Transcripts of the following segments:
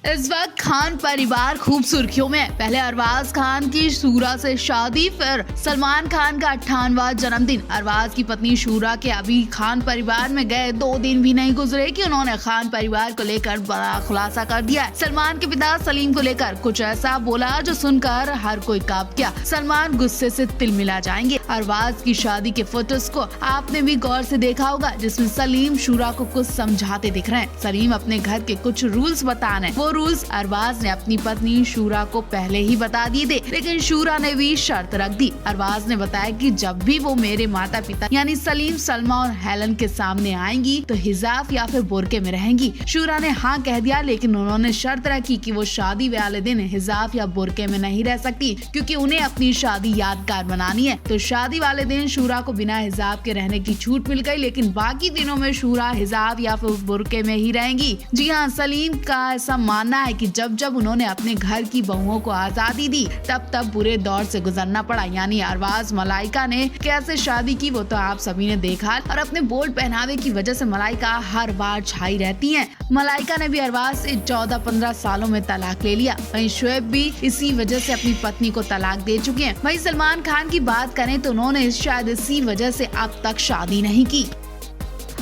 इस वक्त खान परिवार खूब सुर्खियों में है। पहले अरबाज खान की शूरा से शादी, फिर सलमान खान का 58वां जन्मदिन। अरबाज की पत्नी शूरा के अभी खान परिवार में गए 2 दिन भी नहीं गुजरे कि उन्होंने खान परिवार को लेकर बड़ा खुलासा कर दिया है। सलमान के पिता सलीम को लेकर कुछ ऐसा बोला जो सुनकर हर कोई कांप गया। सलमान गुस्से से तिलमिला जाएंगे। अरबाज की शादी के फोटोज को आपने भी गौर से देखा होगा, जिसमें सलीम शूरा को कुछ समझाते दिख रहे हैं। सलीम अपने घर के कुछ रूल्स बता रहे हैं। वो रूल्स अरबाज ने अपनी पत्नी शूरा को पहले ही बता दिए थे, लेकिन शूरा ने भी शर्त रख दी। अरबाज ने बताया कि जब भी वो मेरे माता पिता यानी सलीम, सलमा और हेलन के सामने आएंगी तो हिजाब या फिर बुरके में रहेंगी। शूरा ने हाँ कह दिया, लेकिन उन्होंने शर्त रखी कि वो शादी वाले दिन हिजाब या बुरके में नहीं रह सकती, क्योंकि उन्हें अपनी शादी यादगार बनानी है। तो शादी वाले दिन शूरा को बिना हिजाब के रहने की छूट मिल गई, लेकिन बाकी दिनों में शूरा हिजाब या फिर बुरके में ही रहेंगी। जी हाँ, सलीम का ऐसा मानना है कि जब जब उन्होंने अपने घर की बहुओं को आजादी दी तब तब बुरे दौर से गुजरना पड़ा। यानी अरबाज मलाइका ने कैसे शादी की वो तो आप सभी ने देखा, और अपने बोल्ड पहनावे की वजह से मलाइका हर बार छाई रहती हैं। मलाइका ने भी अरबाज से 14-15 सालों में तलाक ले लिया। वहीं शोएब भी इसी वजह से अपनी पत्नी को तलाक दे चुके हैं। वहीं सलमान खान की बात करें तो उन्होंने शायद इसी वजह से अब तक शादी नहीं की।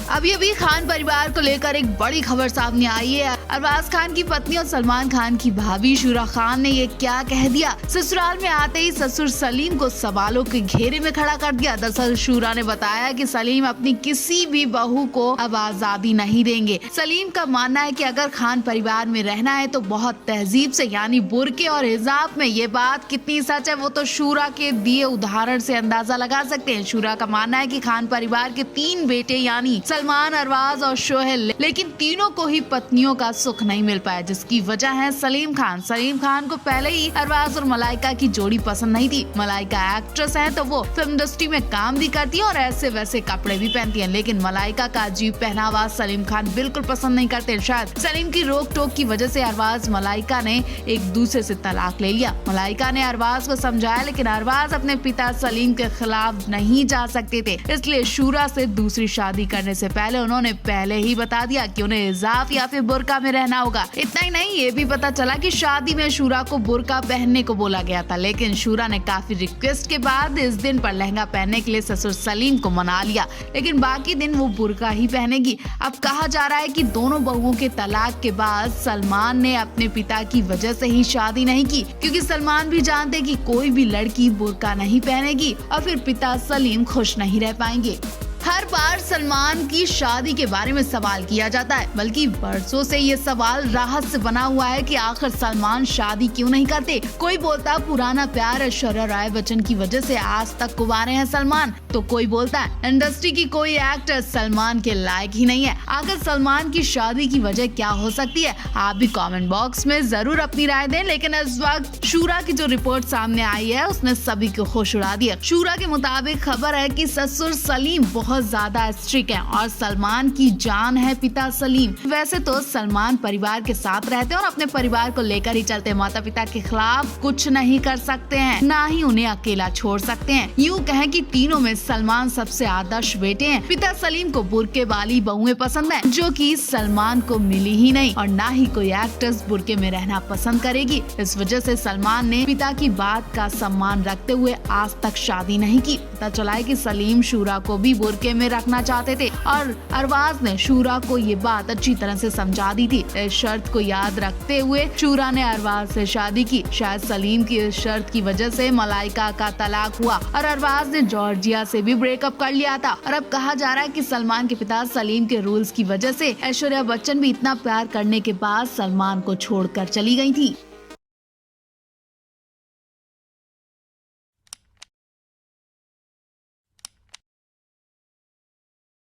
अभी खान परिवार को लेकर एक बड़ी खबर सामने आई है। अरबाज खान की पत्नी और सलमान खान की भाभी शूरा खान ने ये क्या कह दिया। ससुराल में आते ही ससुर सलीम को सवालों के घेरे में खड़ा कर दिया। दरअसल शूरा ने बताया कि सलीम अपनी किसी भी बहू को अब आजादी नहीं देंगे। सलीम का मानना है कि अगर खान परिवार में रहना है तो बहुत तहजीब से, यानी बुरके और हिजाब में। ये बात कितनी सच है वो तो शूरा के दिए उदाहरण से अंदाजा लगा सकते हैं। शूरा का मानना है कि खान परिवार के 3 बेटे यानी सलमान, अरबाज और शोहेल, लेकिन तीनों को ही पत्नियों का सुख नहीं मिल पाया, जिसकी वजह है सलीम खान। सलीम खान को पहले ही अरबाज और मलाइका की जोड़ी पसंद नहीं थी। मलाइका एक्ट्रेस है तो वो फिल्म इंडस्ट्री में काम भी करती है और ऐसे वैसे कपड़े भी पहनती है, लेकिन मलाइका का अजीब पहनावा सलीम खान बिल्कुल पसंद नहीं करते। शायद सलीम की रोक टोक की वजह से अरबाज मलाइका ने एक दूसरे से तलाक ले लिया। मलाइका ने अरबाज को समझाया, लेकिन अरबाज अपने पिता सलीम के खिलाफ नहीं जा सकते थे, इसलिए शूरा से दूसरी शादी करने से पहले उन्होंने पहले ही बता दिया कि उन्हें हिजाब या फिर बुर्का में रहना होगा। इतना ही नहीं, ये भी पता चला कि शादी में शूरा को बुर्का पहनने को बोला गया था, लेकिन शूरा ने काफी रिक्वेस्ट के बाद इस दिन पर लहंगा पहनने के लिए ससुर सलीम को मना लिया, लेकिन बाकी दिन वो बुर्का ही पहनेगी। अब कहा जा रहा है कि दोनों बहुओं के तलाक के बाद सलमान ने अपने पिता की वजह से ही शादी नहीं की, क्योंकि सलमान भी जानते कि कोई भी लड़की बुर्का नहीं पहनेगी और फिर पिता सलीम खुश नहीं रह पाएंगे। हर बार सलमान की शादी के बारे में सवाल किया जाता है, बल्कि बरसों से ये सवाल राहत से बना हुआ है कि आखिर सलमान शादी क्यों नहीं करते। कोई बोलता पुराना प्यार ऐश्वर्या राय बच्चन की वजह से आज तक कुंवारे हैं सलमान, तो कोई बोलता है इंडस्ट्री की कोई एक्टर सलमान के लायक ही नहीं है। आखिर सलमान की शादी की वजह क्या हो सकती है? आप भी कमेंट बॉक्स में जरूर अपनी राय दें। लेकिन इस वक्त शूरा की जो रिपोर्ट सामने आई है उसने सभी को खुश उड़ा दिया। शूरा के मुताबिक खबर है कि ससुर सलीम बहुत ज्यादा स्ट्रिक्ट है और सलमान की जान है पिता सलीम। वैसे तो सलमान परिवार के साथ रहते हैं और अपने परिवार को लेकर ही चलते हैं। माता पिता के खिलाफ कुछ नहीं कर सकते हैं, ना ही उन्हें अकेला छोड़ सकते हैं। यूँ कहें कि तीनों में सलमान सबसे आदर्श बेटे हैं। पिता सलीम को बुरके वाली बहुएं पसंद है, जो कि सलमान को मिली ही नहीं, और ना ही कोई एक्ट्रेस बुरके में रहना पसंद करेगी। इस वजह से सलमान ने पिता की बात का सम्मान रखते हुए आज तक शादी नहीं की। पता चला है कि सलीम शूरा को भी बुरके में रखना चाहते थे और अरबाज ने शूरा को ये बात अच्छी तरह से समझा दी थी। इस शर्त को याद रखते हुए शूरा ने अरबाज से शादी की। शायद सलीम की इस शर्त की वजह से मलाइका का तलाक हुआ और अरबाज ने जॉर्जिया से भी ब्रेकअप कर लिया था। और अब कहा जा रहा है कि सलमान के पिता सलीम के रूल्स की वजह से ऐश्वर्या बच्चन भी इतना प्यार करने के बाद सलमान को छोड़कर चली गई थी।